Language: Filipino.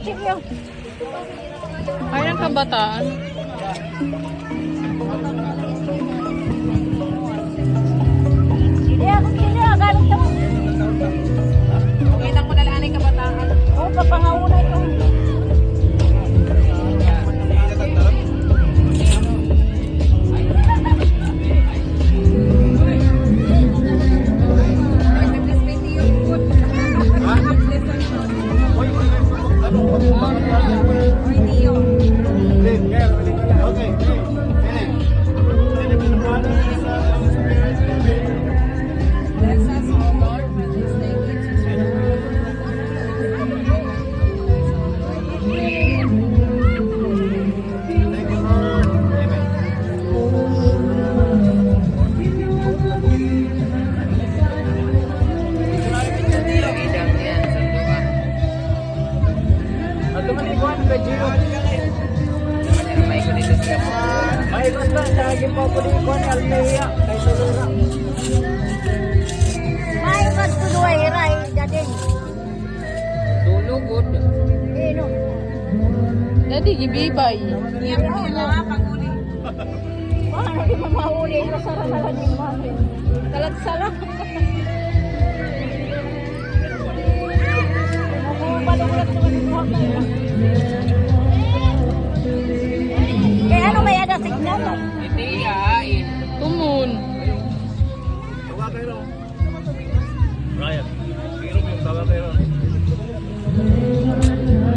sige. Ay, ang kabataan. Hindi ako galit ako. Okay lang mo na lang ang kabataan. Oo, papangauna ito. May magtuluay, ray, dading. Tulugod. Ino. Dadi, gibibay. Iyak mo na, pag-uli. Paano di mamahuli? Masara-sara din mo. Talag-sala. Balong-balong naman yung mga